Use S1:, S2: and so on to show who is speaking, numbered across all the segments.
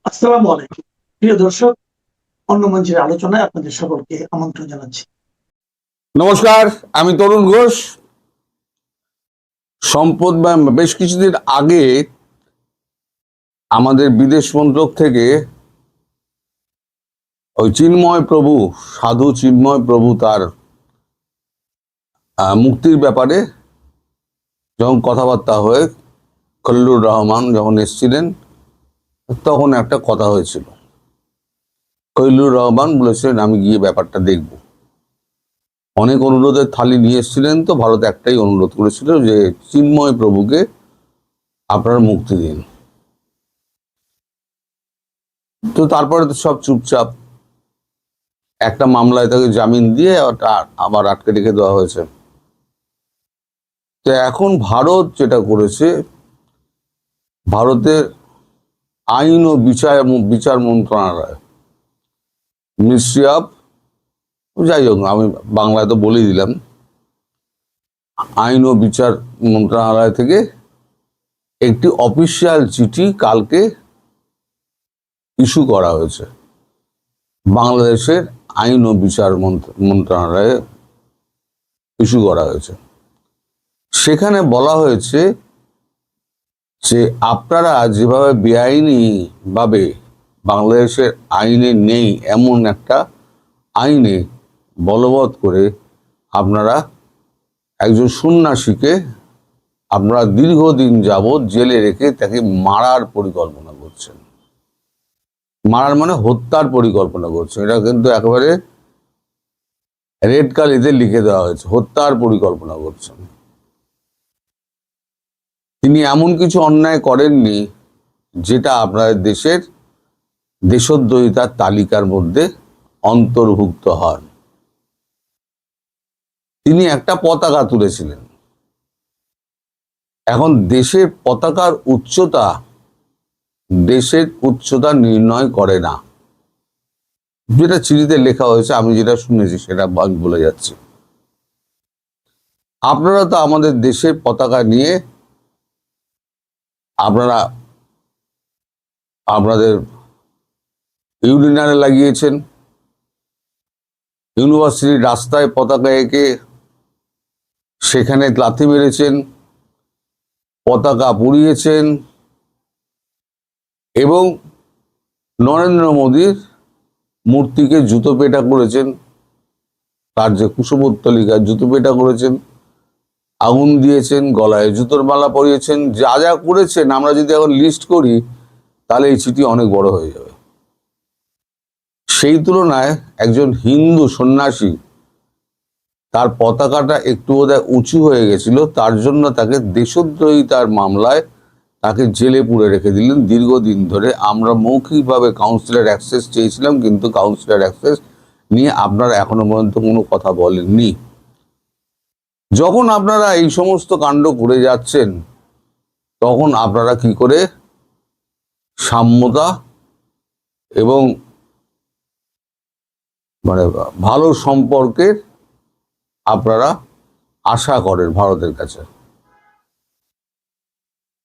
S1: আসসালামু আলাইকুম। প্রিয় দর্শক, অন্য মঞ্চের আলোচনায় আপনাদের সকলকে আমন্ত্রণ জানাচ্ছি।
S2: নমস্কার, আমি তরুণ ঘোষ। সম্পদ বেশ কিছুদিন আগে আমাদের বিদেশ মন্ত্রক থেকে ওই চিন্ময় প্রভু, সাধু চিন্ময় প্রভু তার মুক্তির ব্যাপারে যখন কথাবার্তা হয়ে খলিলুর রহমান যখন এসেছিলেন, তখন একটা কথা হয়েছিল। খলিলুর রহমান বলেছিলেন আমি গিয়ে ব্যাপারটা দেখব। অনেক অনুরোধের থালি নিয়ে এসেছিলেন, তো ভারত একটাই অনুরোধ করেছিল যে চিন্ময় প্রভুকে আপনারা মুক্তি দিন। তো তারপরে তো সব চুপচাপ, একটা মামলায় তাকে জামিন দিয়ে আবার আটকে রেখে দেওয়া হয়েছে। তো এখন ভারত যেটা করেছে, ভারতের আইন ও বিচার মন্ত্রণালয়, মিনিস্ট্রি অফ, যাই হোক আমি বাংলায় তো বলেই দিলাম, আইন ও বিচার মন্ত্রণালয় থেকে একটি অফিসিয়াল চিঠি কালকে ইস্যু করা হয়েছে বাংলাদেশের আইন ও বিচার মন্ত্রণালয়ে ইস্যু করা হয়েছে। সেখানে বলা হয়েছে যে আপনারা যেভাবে বেআইনি ভাবে বাংলাদেশের আইনে নেই এমন একটা আইনে বলবৎ করে আপনারা একজন সন্ন্যাসীকে আপনারা দীর্ঘদিন যাবৎ জেলে রেখে তাকে মারার পরিকল্পনা করছেন। মারার মানে হত্যার পরিকল্পনা করছেন। এটা কিন্তু একেবারে রেড কালিতে লিখে দেওয়া হয়েছে, হত্যার পরিকল্পনা করছেন। তিনি এমন কিছু অন্যায় করেননি যেটা আপনাদের দেশের দেশদ্রোহিতার তালিকার মধ্যে অন্তর্ভুক্ত হন। তিনি একটা পতাকা তুলেছিলেন। এখন দেশের পতাকার উচ্চতা দেশের উচ্চতা নির্ণয় করে না, যেটা চিঠিতে লেখা হয়েছে। আমি যেটা শুনেছি সেটা আমি বলে যাচ্ছি। আপনারা তো আমাদের দেশের পতাকা নিয়ে আপনারা আপনাদের ইউনিয়নে লাগিয়েছেন, ইউনিভার্সিটির রাস্তায় পতাকা এঁকে সেখানে লাথি মেরেছেন, পতাকা পুড়িয়েছেন এবং নরেন্দ্র মোদীর মূর্তিকে জুতো পেটা করেছেন। তার যে কুশপুত্তলিকা জুতো পেটা করেছেন, আগুন দিয়েছেন, গলায় জুতোর মালা পরিয়েছেন, যা যা করেছেন আমরা যদি এখন লিস্ট করি তাহলে এই চিঠি অনেক বড় হয়ে যাবে। সেই তুলনায় একজন হিন্দু সন্ন্যাসী, তার পতাকাটা একটু বোধহয় উঁচু হয়ে গেছিল, তার জন্য তাকে দেশদ্রোহিতার মামলায় তাকে জেলে পুরে রেখে দিলেন দীর্ঘদিন ধরে। আমরা মৌখিকভাবে কাউন্সিলর অ্যাক্সেস চেয়েছিলাম, কিন্তু কাউন্সিলর অ্যাক্সেস নিয়ে আপনারা এখনো পর্যন্ত কোনো কথা বলেননি। যখন আপনারা এই সমস্ত কাণ্ড করে যাচ্ছেন, তখন আপনারা কি করে সাম্যতা এবং মানে ভালো সম্পর্কের আপনারা আশা করেন ভারতের কাছে?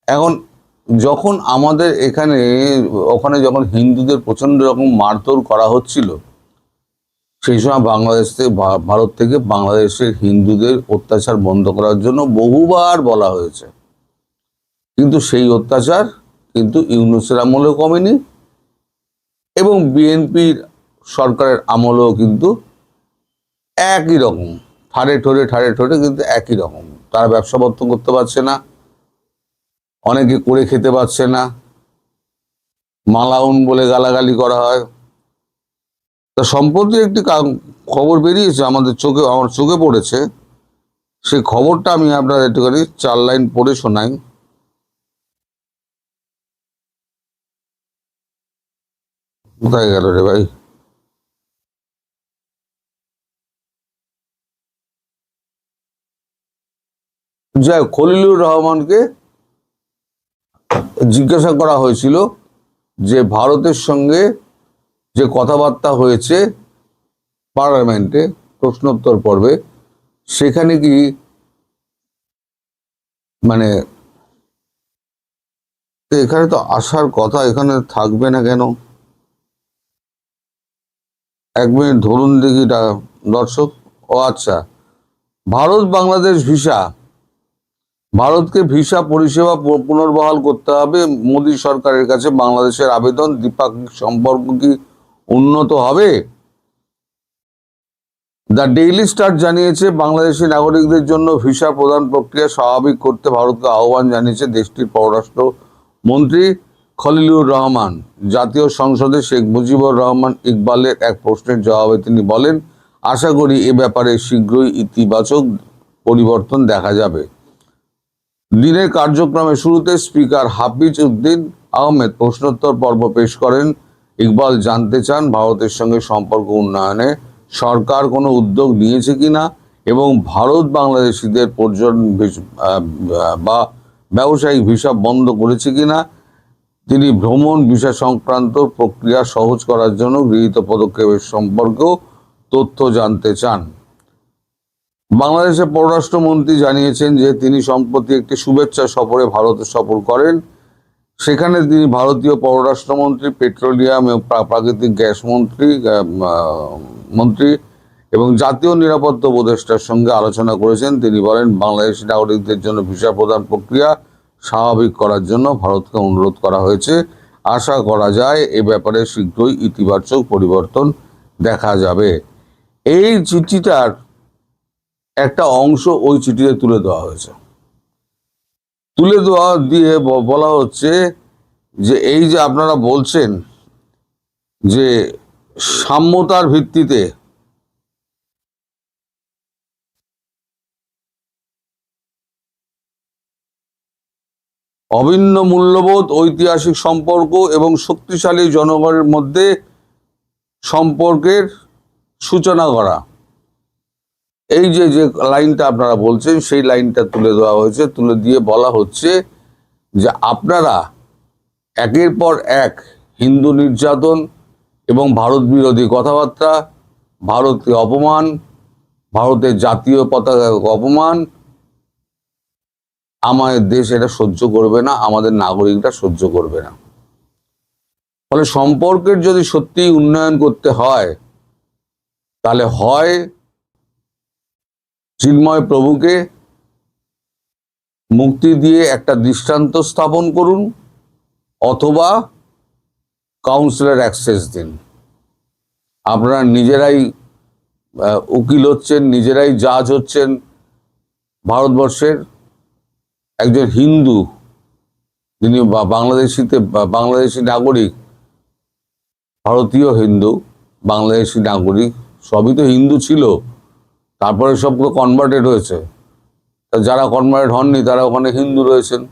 S2: এখন যখন আমাদের ওখানে যখন হিন্দুদের প্রচন্ড রকম মারধর করা হচ্ছিল, সেই সময় ভারত থেকে বাংলাদেশের হিন্দুদের অত্যাচার বন্ধ করার জন্য বহুবার বলা হয়েছে, কিন্তু সেই অত্যাচার কিন্তু ইউনূসের আমলেও কমেনি এবং বিএনপির সরকারের আমলেও কিন্তু একই রকম, ঠাড়ে ঠোড়ে কিন্তু একই রকম। তারা ব্যবসাপত্র করতে পারছে না, অনেকে করে খেতে পারছে না, মালাউন বলে গালাগালি করা হয়। তা সম্প্রতি একটি খবর বেরিয়েছে, আমার চোখে পড়েছে। সেই খবরটা আমি আপনাদের একটুখানি 4 লাইন পড়ে শোনাই। কোথায় গেল রে ভাই? যাই হোক, খলিলুর রহমানকে জিজ্ঞাসা করা হয়েছিল যে ভারতের সঙ্গে যে কথাবার্তা হয়েছে পার্লামেন্টে প্রশ্নোত্তর পর্বে, সেখানে কি মানে তো এখানে তো আসার কথা, এখানে থাকবে না কেন? এক মিনিট ধরুন দেখি দর্শক। ও আচ্ছা, ভারত বাংলাদেশ ভিসা, ভারতকে ভিসা পরিষেবা পুনর্বহাল করতে হবে মোদী সরকারের কাছে বাংলাদেশের আবেদন। দ্বিপাক্ষিক সম্পর্ক কি উন্নত হবে? দ্য ডেইলি স্টার জানিয়েছে, বাংলাদেশি নাগরিকদের জন্য ভিসা প্রদান প্রক্রিয়া স্বাভাবিক করতে ভারতকে আহ্বান জানিয়েছে দেশটির পররাষ্ট্র মন্ত্রী খলিলুর রহমান। জাতীয় সংসদে শেখ মুজিবুর রহমান ইকবালের এক প্রশ্নের জবাবে তিনি বলেন, আশা করি এ ব্যাপারে শীঘ্রই ইতিবাচক পরিবর্তন দেখা যাবে। দিনের কার্যক্রমের শুরুতে স্পিকার হাফিজ উদ্দিন আহমেদ প্রশ্নোত্তর পর্ব পেশ করেন। ইকবাল জানতে চান ভারতের সঙ্গে সম্পর্ক উন্নয়নে সরকার কোনো উদ্যোগ নিয়েছে কিনা এবং ভারত বাংলাদেশিদের পর্যটন বা ব্যবসায়িক ভিসা বন্ধ করেছে কিনা। তিনি ভ্রমণ ভিসা সংক্রান্ত প্রক্রিয়া সহজ করার জন্য গৃহীত পদক্ষেপের সম্পর্কেও তথ্য জানতে চান। বাংলাদেশের পররাষ্ট্রমন্ত্রী জানিয়েছেন যে তিনি সম্প্রতি একটি শুভেচ্ছা সফরে ভারতে সফর করেন। সেখানে তিনি ভারতীয় পররাষ্ট্রমন্ত্রী, পেট্রোলিয়াম এবং প্রাকৃতিক গ্যাস মন্ত্রী এবং জাতীয় নিরাপত্তা উপদেষ্টার সঙ্গে আলোচনা করেছেন। তিনি বলেন, বাংলাদেশি নাগরিকদের জন্য ভিসা প্রদান প্রক্রিয়া স্বাভাবিক করার জন্য ভারতকে অনুরোধ করা হয়েছে। আশা করা যায় এ ব্যাপারে শীঘ্রই ইতিবাচক পরিবর্তন দেখা যাবে। এই চিঠিটার একটা অংশ ওই চিঠিতে তুলে দেওয়া হয়েছে। তুলে দেওয়া দিয়ে বলা হচ্ছে যে এই যে আপনারা বলছেন যে সাম্যতার ভিত্তিতে অভিন্ন মূল্যবোধ, ঐতিহাসিক সম্পর্ক এবং শক্তিশালী জনগণের মধ্যে সম্পর্কের সূচনা করা, এই যে যে লাইনটা আপনারা বলছেন সেই লাইনটা তুলে দেওয়া হয়েছে। তুলে দিয়ে বলা হচ্ছে যে আপনারা একের পর এক হিন্দু নির্যাতন এবং ভারত বিরোধী কথাবার্তা, ভারতকে অপমান, ভারতের জাতীয় পতাকা অপমান, আমাদের দেশ এটা সহ্য করবে না, আমাদের নাগরিকরা সহ্য করবে না। ফলে সম্পর্কের যদি সত্যিই উন্নয়ন করতে হয় তাহলে হয় চিন্ময় প্রভুকে মুক্তি দিয়ে একটা দৃষ্টান্ত স্থাপন করুন, অথবা কাউন্সিলর অ্যাক্সেস দিন। আপনারা নিজেরাই উকিল হচ্ছেন, নিজেরাই জাজ হচ্ছেন। ভারতবর্ষের একজন হিন্দু, যিনি বাংলাদেশি নাগরিক, ভারতীয় হিন্দু, বাংলাদেশি নাগরিক, সবই তো হিন্দু ছিল, তারপরে সব কনভার্টেড হয়েছে। যারা কনভার্টেড হননি তারা ওখানে হিন্দু রয়েছেন।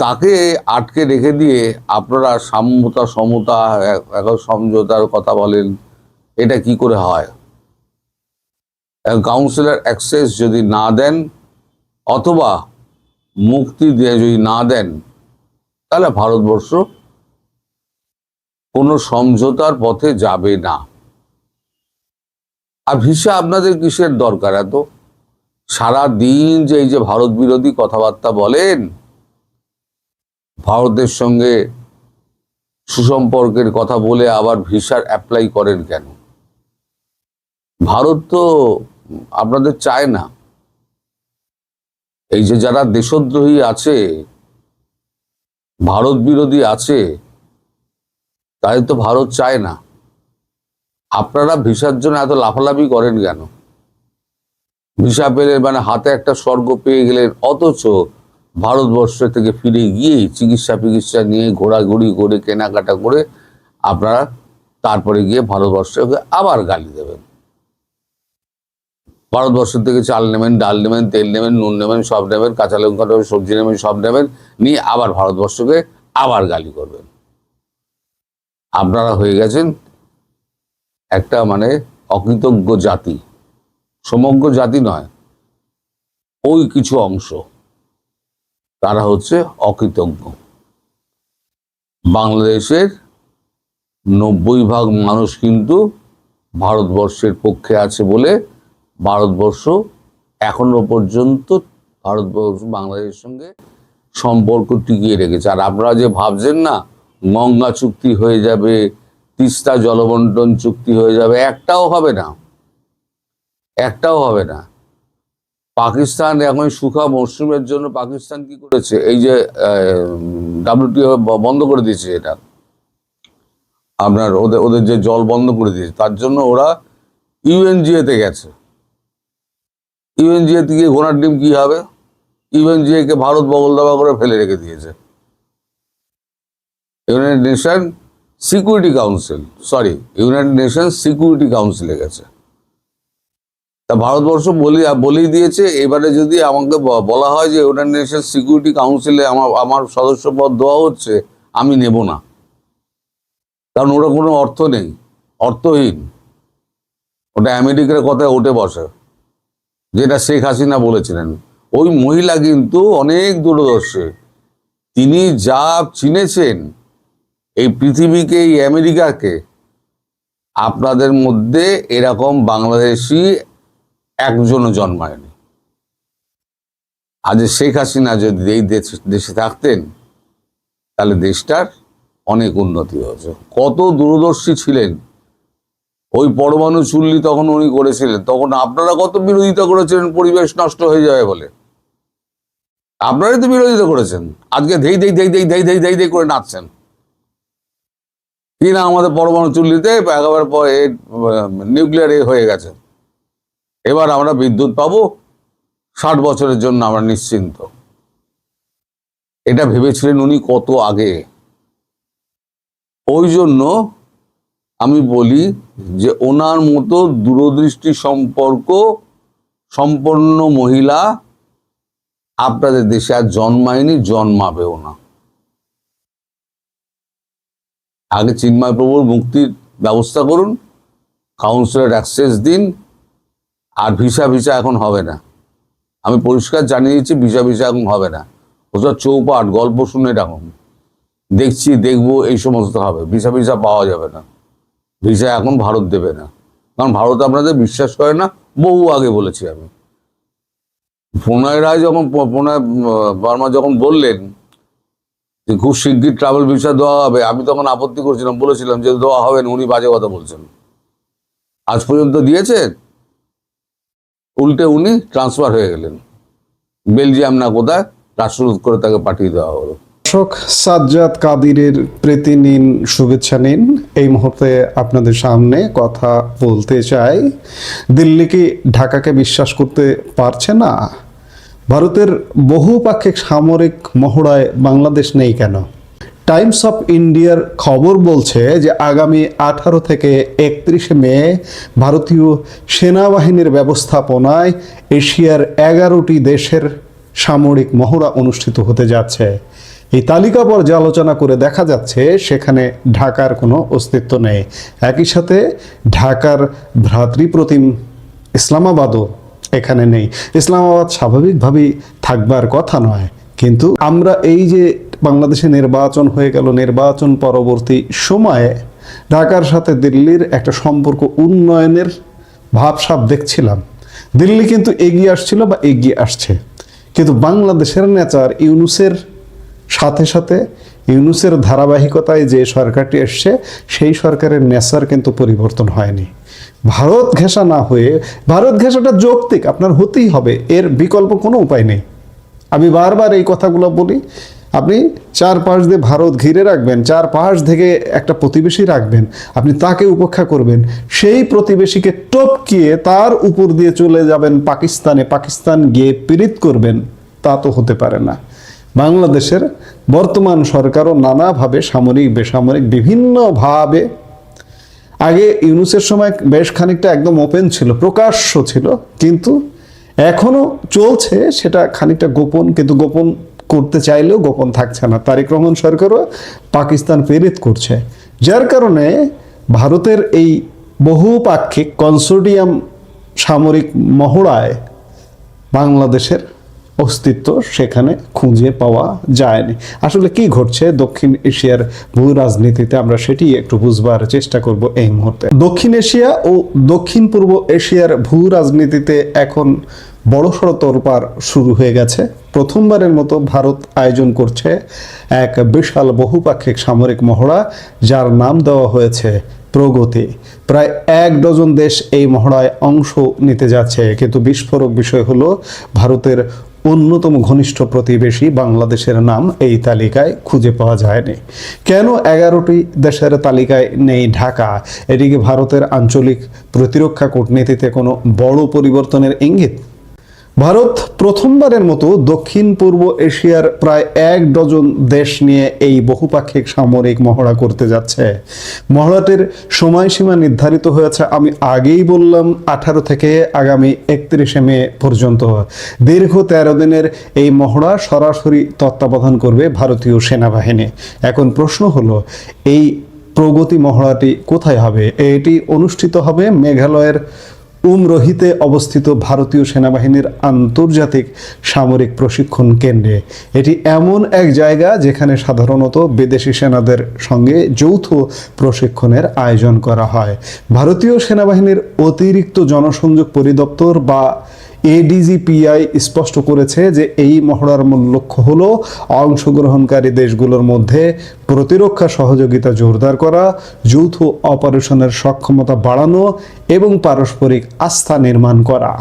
S2: তাকে আটকে রেখে দিয়ে আপনারা সাম্যতা, সমতা, সমঝোতার কথা বলেন, এটা কি করে হয়? কাউন্সিলর অ্যাক্সেস যদি না দেন অথবা মুক্তি দিয়ে যদি না দেন তাহলে ভারতবর্ষ কোনো সমঝোতার পথে যাবে না। আর ভিসা আপনাদের কিসের দরকার এত? সারা দিন যে এই যে ভারত বিরোধী কথাবার্তা বলেন, ভারতের সঙ্গে সুসম্পর্কের কথা বলে আবার ভিসার অ্যাপ্লাই করেন কেন? ভারত তো আপনাদের চায় না। এই যে যারা দেশদ্রোহী আছে, ভারত বিরোধী আছে, তাই তো ভারত চায় না। আপনারা ভিসার জন্য এত লাফালাফি করেন কেন? ভিসা পেলে মানে হাতে একটা স্বর্গ পেয়ে গেলেন, অথচ ভারতবর্ষ থেকে ফিরে গিয়েই চিকিৎসা নিয়ে ঘোরাঘুরি করে কেনাকাটা করে আপনারা তারপরে গিয়ে ভারতবর্ষকে আবার গালি দেবেন। ভারতবর্ষ থেকে চাল নেবেন, ডাল নেবেন, তেল নেবেন, নুন নেবেন, সব নেবেন, কাঁচা লঙ্কা নেবেন, সবজি নেবেন, সব নেবেন, নিয়ে আবার ভারতবর্ষকে আবার গালি করবেন। আপনারা হয়ে গেছেন একটা মানে অকৃতজ্ঞ জাতি। সমগ্র জাতি নয়, ওই কিছু অংশ তারা হচ্ছে অকৃতজ্ঞ। বাংলাদেশের 90% মানুষ কিন্তু ভারতবর্ষের পক্ষে আছে বলে ভারতবর্ষ এখনো পর্যন্ত বাংলাদেশের সঙ্গে সম্পর্ক টিকিয়ে রেখেছে। আর আপনারা যে ভাবছেন না গঙ্গা চুক্তি হয়ে যাবে, তিস্তা জলবন্টন চুক্তি হয়ে যাবে, একটাও হবে না, একটাও হবে না। পাকিস্তান এখন সুখা মরশুমের জন্য পাকিস্তান কি করেছে, এই যে WTO বন্ধ করে দিয়েছে, এটা আপনার ওদের ওদের যে জল বন্ধ করে দিয়েছে, তার জন্য ওরা UNGA তে গেছে। UNGA থেকে ঘোড়ার ডিম কি হবে? UNGA কে ভারত বগল দাবা করে ফেলে রেখে দিয়েছে। United nation security council, United nation security কাউন্সিলে গেছে। তা ভারতবর্ষ বলেই দিয়েছে, এবারে যদি আমাকে বলা হয় যে ইউনাইটেড নেশন সিকিউরিটি কাউন্সিলে আমার সদস্যপদ দেওয়া হচ্ছে, আমি নেব না, কারণ ওটা কোনো অর্থ নেই, অর্থহীন। ওটা আমেরিকার কথায় উঠে বসে, যেটা শেখ হাসিনা বলেছিলেন। ওই মহিলা কিন্তু অনেক দূরদর্শী, তিনি যা চিনেছেন এই পৃথিবীকে, এই আমেরিকাকে, আপনাদের মধ্যে এরকম বাংলাদেশি একজনও জন্মায়নি। আজ শেখ হাসিনা যদি এই দেশে থাকতেন, তাহলে দেশটার অনেক উন্নতি হয়েছে। কত দূরদর্শী ছিলেন। ওই পরমাণু চুল্লি তখন উনি করেছিলেন, তখন আপনারা কত বিরোধিতা করেছিলেন পরিবেশ নষ্ট হয়ে যাবে বলে। আপনারাই তো বিরোধিতা করেছেন। আজকে ধেই ধেই ধেই ধেই ধেই ধেই ধেই ধেই করে নাচছেন কিনা আমাদের পরমাণু চুল্লিতে একেবারে নিউক্লিয়ার হয়ে গেছে, এবার আমরা বিদ্যুৎ পাবো 60 বছরের জন্য, আমরা নিশ্চিন্ত। এটা ভেবেছিলেন উনি কত আগে। ওই জন্য আমি বলি যে ওনার মতো দূরদৃষ্টি সম্পন্ন মহিলা আপনাদের দেশে আর জন্মায়নি, জন্মাবেও না। আগে চিন্ময় প্রভুর মুক্তির ব্যবস্থা করুন, কাউন্সিলর অ্যাক্সেস দিন, আর ভিসা এখন হবে না। আমি পরিষ্কার জানিয়ে দিচ্ছি, ভিসা এখন হবে না। ওসব চৌপাট গল্প শুনে রাখুন, দেখবো এই সমস্ত হবে। ভিসা পাওয়া যাবে না, ভিসা এখন ভারত দেবে না, কারণ ভারত আপনাদের বিশ্বাস করে না। বহু আগে বলেছি আমি। প্রণয় বর্মা যখন বললেন যে খুব শিগগির ট্রাভেল ভিসা দেওয়া হবে, আমি তখন আপত্তি করছিলাম, বলেছিলাম যে দেওয়া হবে না, উনি বাজে কথা বলছেন। আজ পর্যন্ত দিয়েছেন, উল্টে উনি ট্রান্সফার হয়ে গেলেন বেলজিয়াম না কোথায়, রাষ্ট্রদূত করে তাকে পাঠিয়ে দেওয়া হলো।
S3: দর্শক, সাজ্জাদ কাদিরের প্রীতি নিন, শুভেচ্ছা নিন। এই মুহূর্তে আপনাদের সামনে কথা বলতে চাই। দিল্লি কি ঢাকাকে বিশ্বাস করতে পারছে না? ভারতের বহুপাক্ষিক সামরিক মহড়ায় বাংলাদেশ নেই কেন? টাইমস অফ ইন্ডিয়ার খবর বলছে যে আগামী 18 থেকে 31 মে ভারতীয় সেনাবাহিনীর ব্যবস্থাপনায় এশিয়ার 11টি দেশের সামরিক মহড়া অনুষ্ঠিত হতে যাচ্ছে। এই তালিকা পর্যালোচনা করে দেখা যাচ্ছে সেখানে ঢাকার কোনো অস্তিত্ব নেই। একই সাথে ঢাকার ভ্রাতৃপ্রতিম ইসলামাবাদও এখানে নেই। ইসলামাবাদ স্বাভাবিকভাবেই থাকবার কথা নয়, কিন্তু আমরা এই যে বাংলাদেশে নির্বাচন হয়ে গেল, নির্বাচন পরবর্তী সময়ে ঢাকার সাথে দিল্লির একটা সম্পর্ক উন্নয়নের ভাবসাব দেখছিলাম। দিল্লি কিন্তু এগিয়ে আসছিল বা এগিয়ে আসছে, কিন্তু বাংলাদেশের নেচার ইউনূসের সাথে সাথে ইউনূসের ধারাবাহিকতায় যে সরকারটি এসছে, সেই সরকারের নেচার কিন্তু পরিবর্তন হয়নি। ভারত ঘেঁষা না হয়ে, ভারত ঘেঁষাটা যৌক্তিক, আপনার হতেই হবে, এর বিকল্প কোনো উপায় নেই। আমি বারবার এই কথাগুলো বলি। আপনি চারপাশ দিয়ে ভারত ঘিরে রাখবেন, চারপাশ থেকে একটা প্রতিবেশী রাখবেন, আপনি তাকে উপেক্ষা করবেন, সেই প্রতিবেশীকে টপকিয়ে তার উপর দিয়ে চলে যাবেন পাকিস্তানে, পাকিস্তান গিয়ে পীড়িত করবেন, তা তো হতে পারে না। বাংলাদেশের বর্তমান সরকারও নানাভাবে সামরিক বেসামরিক বিভিন্নভাবে, আগে ইউনূসের সময় বেশ খানিকটা একদম ওপেন ছিল, প্রকাশ্য ছিল, কিন্তু এখনো চলছে সেটা খানিকটা গোপন, কিন্তু গোপন করতে চাইলেও গোপন থাকছে না। তারেক রহমান সরকারও পাকিস্তান প্রেরিত করছে, যার কারণে ভারতের এই বহুপাক্ষিক কনসোর্টিয়াম সামরিক মহড়ায় বাংলাদেশের অস্তিত্ব সেখানে খুঁজে পাওয়া যায়নি। আসলে কি ঘটছে দক্ষিণ এশিয়ার ভূ রাজনীতিতে, আমরা সেটি একটু বুঝবার চেষ্টা করব এই মুহূর্তে। দক্ষিণ এশিয়া ও দক্ষিণ পূর্ব এশিয়ার ভূ রাজনীতিতে এখন বড়সড় তোলপাড় শুরু হয়ে গেছে। প্রথমবারের মতো ভারত আয়োজন করছে এক বিশাল বহুপাক্ষিক সামরিক মহড়া, যার নাম দেওয়া হয়েছে প্রগতি। প্রায় 1 ডজন দেশ এই মহড়ায় অংশ নিতে যাচ্ছে, কিন্তু বিস্ফোরক বিষয় হলো ভারতের অন্যতম ঘনিষ্ঠ প্রতিবেশী বাংলাদেশের নাম এই তালিকায় খুঁজে পাওয়া যায়নি। কেন 11টি দেশের তালিকায় নেই ঢাকা? এটিকে ভারতের আঞ্চলিক প্রতিরক্ষা কূটনীতিতে কোনো বড় পরিবর্তনের ইঙ্গিত? ভারত প্রথমবারের মতো দক্ষিণ পূর্ব এশিয়ার প্রায় 1 ডজন দেশ নিয়ে এই বহুপাক্ষিক সামরিক মহড়া করতে যাচ্ছে। মহড়াটির সময়সীমা নির্ধারিত হয়েছে, আমি আগেই বললাম, 18 থেকে আগামী 31শে মে পর্যন্ত। দীর্ঘ 13 দিনের এই মহড়া সরাসরি তত্ত্বাবধান করবে ভারতীয় সেনাবাহিনী। এখন প্রশ্ন হলো, এই প্রগতি মহড়াটি কোথায় হবে? এটি অনুষ্ঠিত হবে মেঘালয়ের উমরহিতে অবস্থিত ভারতীয় সেনাবাহিনীর আন্তর্জাতিক সামরিক প্রশিক্ষণ কেন্দ্রে। এটি এমন এক জায়গা যেখানে সাধারণত বিদেশি সেনাদের সঙ্গে যৌথ প্রশিক্ষণের আয়োজন করা হয়। ভারতীয় সেনাবাহিনীর অতিরিক্ত জনসংযোগ পরিদপ্তর বা এডিজিপিআই স্পষ্ট করেছে যে এই মহড়ার মূল লক্ষ্য হলো অংশগ্রহণকারী দেশগুলোর মধ্যে প্রতিরক্ষা সহযোগিতা জোরদার করা, যৌথ অপারেশনের সক্ষমতা বাড়ানো এবং পারস্পরিক আস্থা নির্মাণ করা।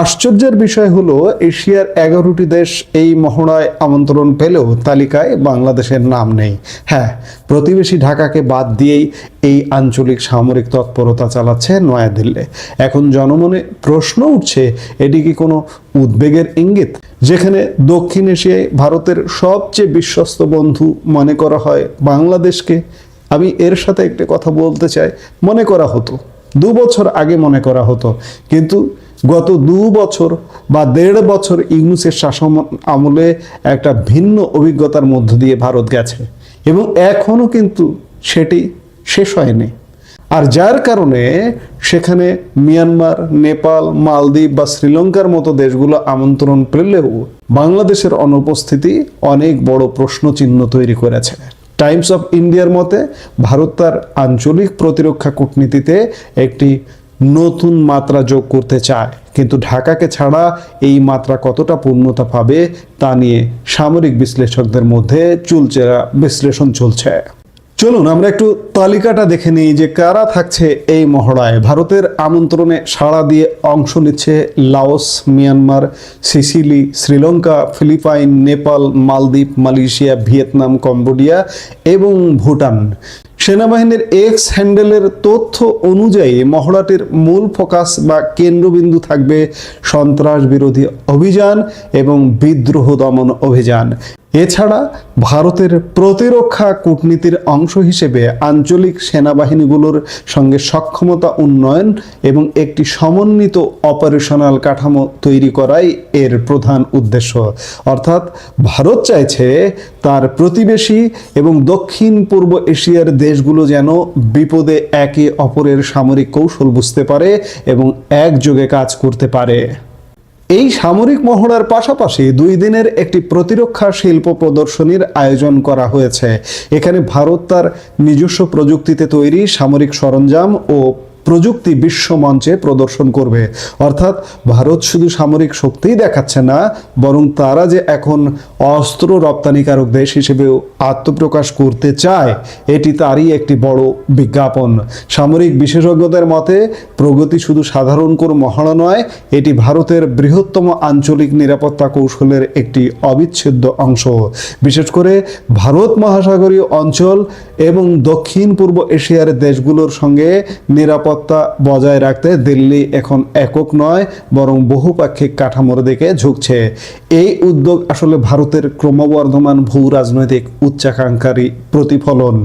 S3: আশ্চর্যের বিষয় হলো, এশিয়ার 11টি দেশ এই মহড়ায় আমন্ত্রণ পেলেও তালিকায় বাংলাদেশের নাম নেই। হ্যাঁ, প্রতিবেশী ঢাকাকে বাদ দিয়েই এই আঞ্চলিক সামরিক তৎপরতা চালাচ্ছে নয়াদিল্লি। এখন জনমনে প্রশ্ন উঠছে, এটি কি কোনো উদ্বেগের ইঙ্গিত? যেখানে দক্ষিণ এশিয়ায় ভারতের সবচেয়ে বিশ্বস্ত বন্ধু মনে করা হয় বাংলাদেশকে। আমি এর সাথে একটা কথা বলতে চাই, মনে করা হতো 2 বছর আগে মনে করা হতো, কিন্তু গত 2 বছর বা 1.5 বছর ইউনূসের শাসন আমলে একটা ভিন্ন অভিজ্ঞতার মধ্য দিয়ে ভারত গেছে এবং এখনো কিন্তু সেটি শেষ হয়নি। আর যার কারণে সেখানে মিয়ানমার, নেপাল, মালদ্বীপ বা শ্রীলঙ্কার মতো দেশগুলো আমন্ত্রণ পেলেও বাংলাদেশের অনুপস্থিতি অনেক বড় প্রশ্নচিহ্ন তৈরি করেছে। টাইমস অফ ইন্ডিয়ার মতে, ভারত তার আঞ্চলিক প্রতিরক্ষা কূটনীতিতে একটি নতুন মাত্রা যোগ করতে চায়, কিন্তু ঢাকাকে ছাড়া এই মাত্রা কতটা পূর্ণতা পাবে তা নিয়ে সামরিক বিশ্লেষকদের মধ্যে চুলচেরা বিশ্লেষণ চলছে। চলুন আমরা একটু তালিকাটা দেখে নিই যে কারা থাকছে এই মহড়ায়। ভারতের আমন্ত্রণে সাড়া দিয়ে অংশ নিচ্ছে Laos, Myanmar, Sicily, Sri Lanka, Philippine, Nepal, Maldives, Malaysia, Vietnam, Cambodia এবং ভুটান। সেনাবাহিনীর এক্স হ্যান্ডেলের তথ্য অনুযায়ী মহড়াটির মূল ফোকাস বা কেন্দ্রবিন্দু থাকবে সন্ত্রাস বিরোধী অভিযান এবং বিদ্রোহ দমন অভিযান। এছাড়া ভারতের প্রতিরক্ষা কূটনীতির অংশ হিসেবে আঞ্চলিক সেনাবাহিনীগুলোর সঙ্গে সক্ষমতা উন্নয়ন এবং একটি সমন্বিত অপারেশনাল কাঠামো তৈরি করাই এর প্রধান উদ্দেশ্য। অর্থাৎ ভারত চাইছে তার প্রতিবেশী এবং দক্ষিণ পূর্ব এশিয়ার দেশগুলো যেন বিপদে একে অপরের সামরিক কৌশল বুঝতে পারে এবং একযোগে কাজ করতে পারে। এই সামরিক মহড়ার পাশাপাশি 2 দিনের একটি প্রতিরক্ষা শিল্প প্রদর্শনীর আয়োজন করা হয়েছে। এখানে ভারত তার নিজস্ব প্রযুক্তিতে তৈরি সামরিক সরঞ্জাম ও প্রযুক্তি বিশ্ব মঞ্চে প্রদর্শন করবে। অর্থাৎ ভারত শুধু সামরিক শক্তিই দেখাচ্ছে না, বরং তারা যে এখন অস্ত্র রপ্তানিকারক দেশ হিসেবেও আত্মপ্রকাশ করতে চায়, এটি তারই একটি বড় বিজ্ঞাপন। সামরিক বিশেষজ্ঞদের মতে প্রগতি শুধু সাধারণ কোনো মহড়া নয়, এটি ভারতের বৃহত্তম আঞ্চলিক নিরাপত্তা কৌশলের একটি অবিচ্ছেদ্য অংশ। বিশেষ করে ভারত মহাসাগরীয় অঞ্চল এবং দক্ষিণ পূর্ব এশিয়ার দেশগুলোর সঙ্গে নিরাপত্তা বজায় রাখতে দিল্লি এখন একক নয়, বরং বহুপাক্ষিক কাঠামোর দিকে ঝুঁকছে। এই উদ্যোগ আসলে ভারতের ক্রমবর্ধমান ভূ রাজনৈতিক উচ্চাকাঙ্ক্ষারই প্রতিফলন।